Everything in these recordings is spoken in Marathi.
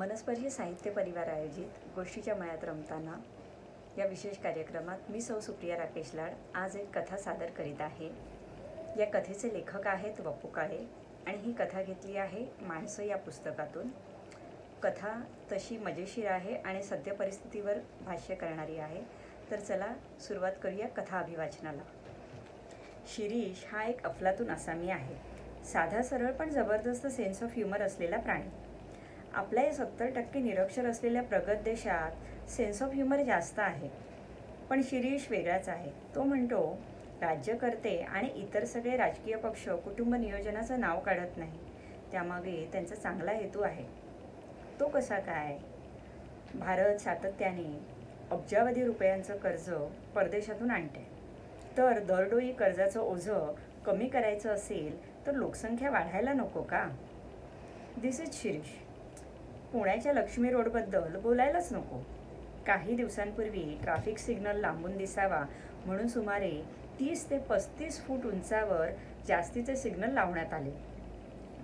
मनस्पर्शी साहित्य परिवार आयोजित गोष्टीच्या मळ्यात रमताना या विशेष कार्यक्रमात मी सौ सुप्रिया राकेश लाड आज एक कथा सादर करीत आहे. या कथेचे लेखक आहेत वपू काळे आणि ही कथा घेतली आहे माणसं या पुस्तकातून. कथा तशी मजेशीर आहे आणि सद्य परिस्थितीवर भाष्य करणारी आहे. तर चला सुरुवात करूया कथा अभिवाचनाला. शिरीष हा एक अफलातून आसामी आहे. साधा सरळ पण जबरदस्त सेन्स ऑफ ह्युमर असलेला प्राणी. आपल्या 70% निरक्षर असलेल्या प्रगत देशात सेन्स ऑफ ह्युमर जास्त आहे. पण शिरीष वेगळाच आहे. तो म्हणतो, राज्यकर्ते आणि इतर सगळे राजकीय पक्ष कुटुंब नियोजनाचं नाव काढत नाही. त्यामागे त्यांचा चांगला हेतू आहे. तो कसा काय? भारत सातत्याने अब्जावधी रुपयांचं कर्ज परदेशातून आणते. तर दरडोई कर्जाचं ओझं कमी करायचं असेल तर लोकसंख्या वाढायला नको का? दिस इज शिरीष. पुण्याच्या लक्ष्मी रोडबद्दल बोलायलाच नको. काही दिवसांपूर्वी ट्रॅफिक सिग्नल लांबून दिसावा म्हणून सुमारे 30 ते 35 फूट उंचावर जास्तीचे सिग्नल लावण्यात आले.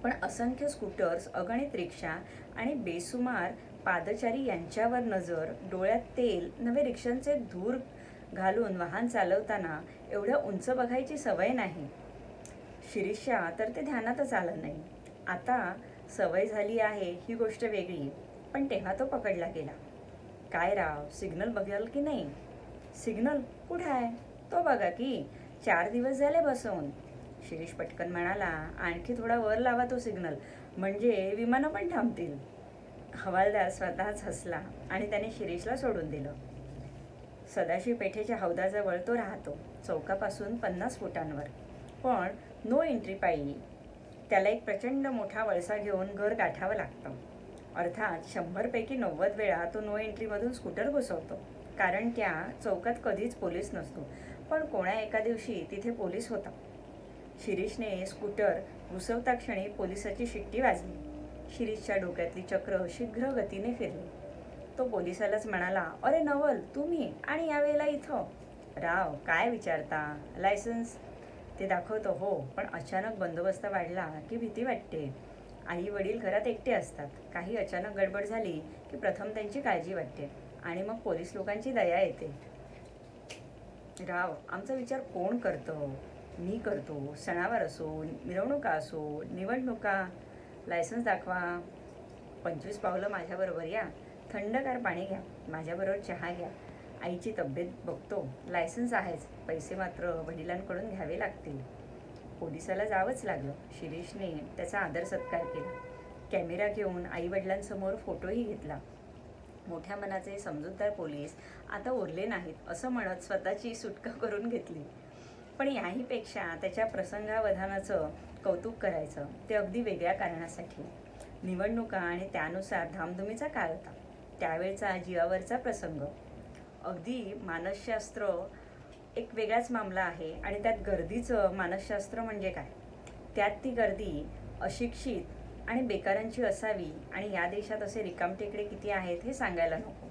पण असंख्य स्कूटर्स, अगणित रिक्षा आणि बेसुमार पादचारी यांच्यावर नजर, डोळ्यात तेल नवे रिक्षांचे धूर घालून वाहन चालवताना एवढ्या उंच बघायची सवय नाही. शिरीषच्या तर ते ध्यानातच आलं नाही. आता सवय झाली आहे ही गोष्ट वेगळी, पण तेव्हा तो पकडला गेला. काय राव, सिग्नल बघाल की नाही? सिग्नल कुठं आहे? तो बघा की, 4 दिवस झाले बसवून. शिरीष पटकन म्हणाला, आणखी थोडा वर लावा तो सिग्नल, म्हणजे विमानं पण थांबतील. हवालदार स्वतःच हसला आणि त्याने शिरीषला सोडून दिलं. सदाशिव पेठेच्या हौदाजवळ तो राहतो, चौकापासून 50 फुटांवर. पण नो एंट्री पायी त्याला एक प्रचंड मोठा वळसा घेऊन घर गाठावं लागतं. अर्थात 100 पैकी 90 वेळा तो नो एंट्रीमधून स्कूटर घुसवतो, कारण त्या चौकात कधीच पोलीस नसतो. पण कोण्या एका दिवशी तिथे पोलीस होता. शिरीषने स्कूटर घुसवता क्षणी पोलिसाची शिट्टी वाजली. शिरीषच्या डोक्यातली चक्र शीघ्र गतीने फिरली. तो पोलिसालाच म्हणाला, अरे नवल, तुम्ही आणि यावेळेला इथं? राव, काय विचारता? लायसन्स? ते दाखवतो हो, पण अचानक बंदोबस्त वाढला की भीती वाटते. आई वडील घरात एकटे असतात. काही अचानक गडबड झाली की प्रथम त्यांची काळजी वाटते आणि मग पोलीस लोकांची दया येते. राव, आमचा विचार कोण करतं? मी करतो. सणावार असो, मिरवणुका असो, निवडणुका. लायसन्स दाखवा. 25 पावलं माझ्याबरोबर या. थंडगार पाणी घ्या. माझ्याबरोबर चहा घ्या. आईची तब्येत बघतो. लायसन्स आहेच, पैसे मात्र वडिलांकडून घ्यावे लागतील. पोलिसाला जावंच लागलं. शिरीषने त्याचा आदर सत्कार केला. कॅमेरा घेऊन आईवडिलांसमोर फोटोही घेतला. मोठ्या मनाचे समजूतदार पोलीस आता उरले नाहीत असं म्हणत स्वतःची सुटका करून घेतली. पण याहीपेक्षा त्याच्या प्रसंगावधानाचं कौतुक करायचं, ते अगदी वेगळ्या कारणासाठी. निवडणुका आणि त्यानुसार धामधुमीचा काळ होता. त्यावेळचा जीवावरचा प्रसंग. अगदी मानसशास्त्र एक वेगळाच मामला आहे आणि त्यात गर्दीचं मानसशास्त्र म्हणजे काय? त्यात ती गर्दी अशिक्षित आणि बेकारांची असावी आणि या देशात असे रिकामटेकडे किती आहेत हे सांगायला नको.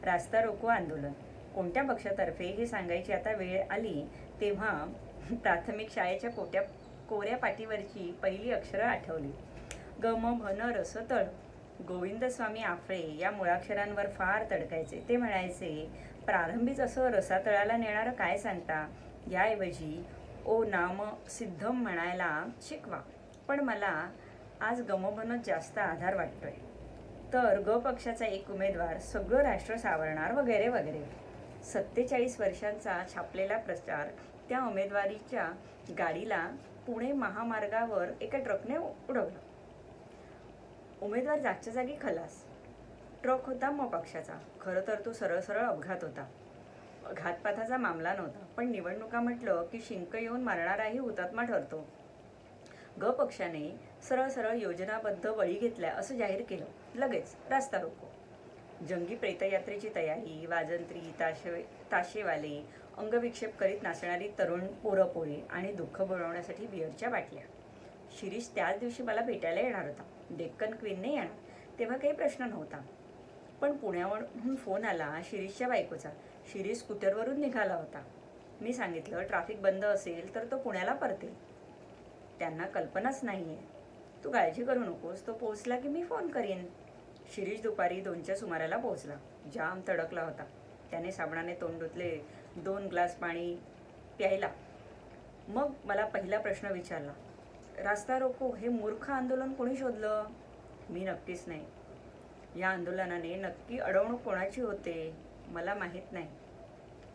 रास्ता रोको आंदोलन कोणत्या पक्षातर्फे हे सांगायची आता वेळ आली तेव्हा प्राथमिक शाळेच्या कोऱ्या पाटीवरची पहिली अक्षरं आठवली. गम भन रस तळ. गोविंदस्वामी आफळे या मुळाक्षरांवर फार तडकायचे. ते म्हणायचे, प्रारंभीच असं रसातळाला नेणारं काय सांगता? याऐवजी ओ नाम सिद्धम म्हणायला शिकवा. पण मला आज गमभनच जास्त आधार वाटतोय. तर ग पक्षाचा एक उमेदवार सगळं राष्ट्र सावरणार वगैरे वगैरे. 47 वर्षांचा छापलेला प्रचार त्या उमेदवारीच्या गाडीला पुणे महामार्गावर एका ट्रकने उडवला. उमेदवार जागच्या जागी खलास. ट्रक होता मग पक्षाचा. खरं तर तो सरळ सरळ अपघात होता. घातपाताचा मामला नव्हता. पण निवडणुका म्हटलं की शिंक येऊन मारणाराही हुतात्मा ठरतो. ग पक्षाने सरळ सरळ योजनाबद्ध बळी घेतल्या असं जाहीर केलं. लगेच रास्ता रोको. जंगी प्रेतयात्रेची तयारी. वाजंत्री, ताशेवाले, अंगविक्षेप करीत नाचणारी तरुण पोरपोळे आणि दुःख बुडवण्यासाठी बिअरच्या बाटल्या. शिरीष त्याच दिवशी मला भेटायला येणार होता. डेक्कन क्वीनने येणार. तेव्हा काही प्रश्न नव्हता. पण पुण्यावरून फोन आला शिरीषच्या बायकोचा. शिरीष स्कूटरवरून निघाला होता. मी सांगितलं, ट्रॅफिक बंद असेल तर तो पुण्याला परतेल. त्यांना कल्पनाच नाहीये. तू काळजी करू नकोस, तो पोहोचला की मी फोन करीन. शिरीष दुपारी 2च्या सुमाराला पोहोचला. जाम तडकला होता. त्याने साबणाने तोंड धुतले, 2 ग्लास पाणी प्यायला. मग मला पहिला प्रश्न विचारला, रास्ता रोको हे मूर्ख आंदोलन कोणी शोधलं? मी नक्कीच नाही. या आंदोलनाने नक्की अडवणूक कोणाची होते मला माहीत नाही.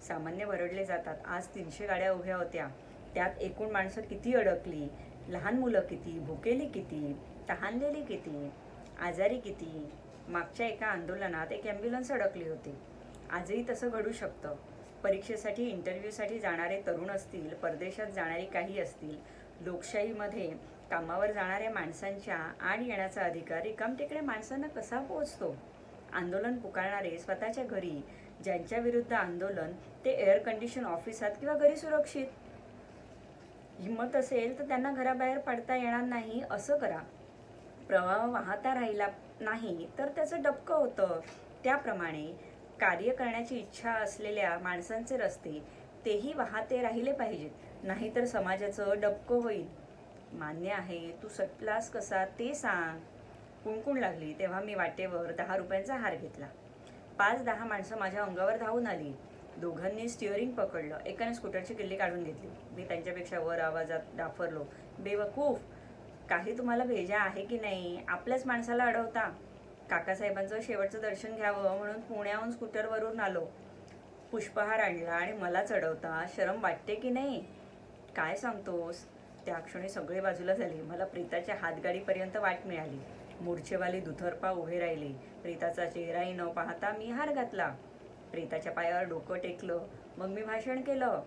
सामान्य भरडले जातात. आज 300 गाड्या उभ्या होत्या. त्यात एकूण माणसं किती अडकली, लहान मुलं किती, भुकेली किती, तहानलेली किती, आजारी किती. मागच्या एका आंदोलनात एक ॲम्ब्युलन्स अडकली होती. आजही तसं घडू शकतं. परीक्षेसाठी इंटरव्ह्यूसाठी जाणारे तरुण असतील, परदेशात जाणारी काही असतील. लोकशाहीमध्ये कामावर जाणाऱ्या माणसांच्या आड येण्याचा अधिकार रिकामटेकड्या माणसांना कसा पोहोचतो? आंदोलन पुकारणारे स्वतःच्या घरी, ज्यांच्या विरुद्ध आंदोलन ते एअर कंडिशन ऑफिसात किंवा घरी सुरक्षित. हिंमत असेल तर त्यांना घराबाहेर पडता येणार नाही असं करा. प्रवाह वाहता राहिला नाही तर त्याचं डबकं होतं. त्याप्रमाणे कार्य करण्याची इच्छा असलेल्या माणसांचे रस्ते तेही वाहते राहिले पाहिजेत, नाहीतर समाजाचं डबकं होईल. मान्य आहे, तू सटलास कसा ते सांग. कुणकुण लागली तेव्हा मी वाटेवर 10 रुपयांचा हार घेतला. 5-10 माणसं माझ्या अंगावर धावून आली. दोघांनी स्टिअरिंग पकडलं. एकाने स्कूटरची किल्ली काढून घेतली. मी त्यांच्यापेक्षा वर आवाजात डाफरलो, बेवकूफ, काही तुम्हाला भेजा आहे की नाही? आपल्याच माणसाला अडवता. काकासाहेबांचं शेवटचं दर्शन घ्यावं म्हणून पुण्याहून स्कूटरवरून आलो. पुष्पहार आणला आणि मला चढवता शरम वाटते की नाही? काय सांगतोस? त्या क्षणी सगळे बाजूला झाले. मला प्रीताच्या हातगाडीपर्यंत वाट मिळाली. मूर्छेवाली दुथरपा उभे राहिले. प्रीताचा चेहराही न पाहता मी हार घातला. प्रीताच्या पायावर डोकं टेकलं. मग मी भाषण केलं.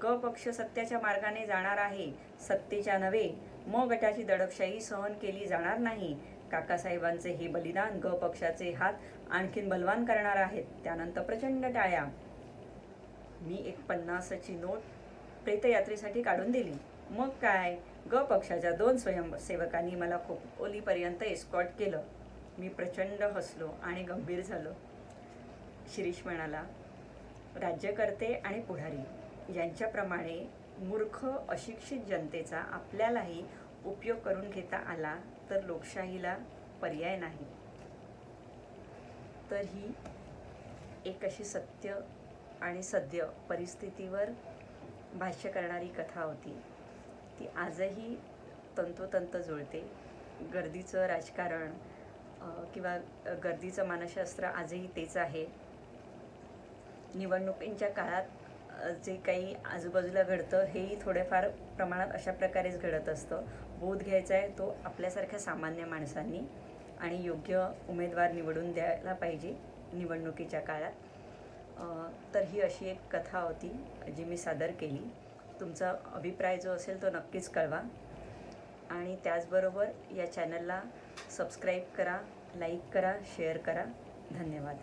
ग पक्ष सत्याच्या मार्गाने जाणार आहे, सत्तेच्या नव्हे. म गटाची दडपशाही सहन केली जाणार नाही. काकासाहेबांचे हे बलिदान ग पक्षाचे हात आणखीन बलवान करणार आहेत. त्यानंतर प्रचंड टाळ्या. मी एक 50ची नोट प्रेतयात्रेसाठी काढून दिली. मग काय, ग पक्षाच्या 2 स्वयंसेवकांनी मला खोपोलीपर्यंत एस्कॉर्ट केलं. मी प्रचंड हसलो आणि गंभीर झालो. शिरीष म्हणाला, राज्यकर्ते आणि पुढारी यांच्याप्रमाणे मूर्ख अशिक्षित जनतेचा आपल्यालाही उपयोग करून घेता आला तर लोकशाहीला पर्याय नाही. तर ही एक अशी सत्य आणि सद्य परिस्थितीवर भाष्य करणारी कथा होती. ती आजही तंतोतंत जुळते. गर्दीचं राजकारण किंवा गर्दीचं मानसशास्त्र आजही तेच आहे. निवडणुकींच्या काळात जे काही आजूबाजूला घडतं हेही थोडेफार प्रमाणात अशा प्रकारेच घडत असतं. बोध घ्यायचा आहे तो आपल्यासारख्या सामान्य माणसांनी आणि योग्य उमेदवार निवडून द्यायला पाहिजे निवडणुकीच्या काळात. तर ही अशी एक कथा होती जी मी सादर केली. तुमचा अभिप्राय जो असेल तो नक्कीच कळवा आणि त्याचबरोबर या चॅनलला सबस्क्राईब करा, लाईक करा, शेअर करा. धन्यवाद.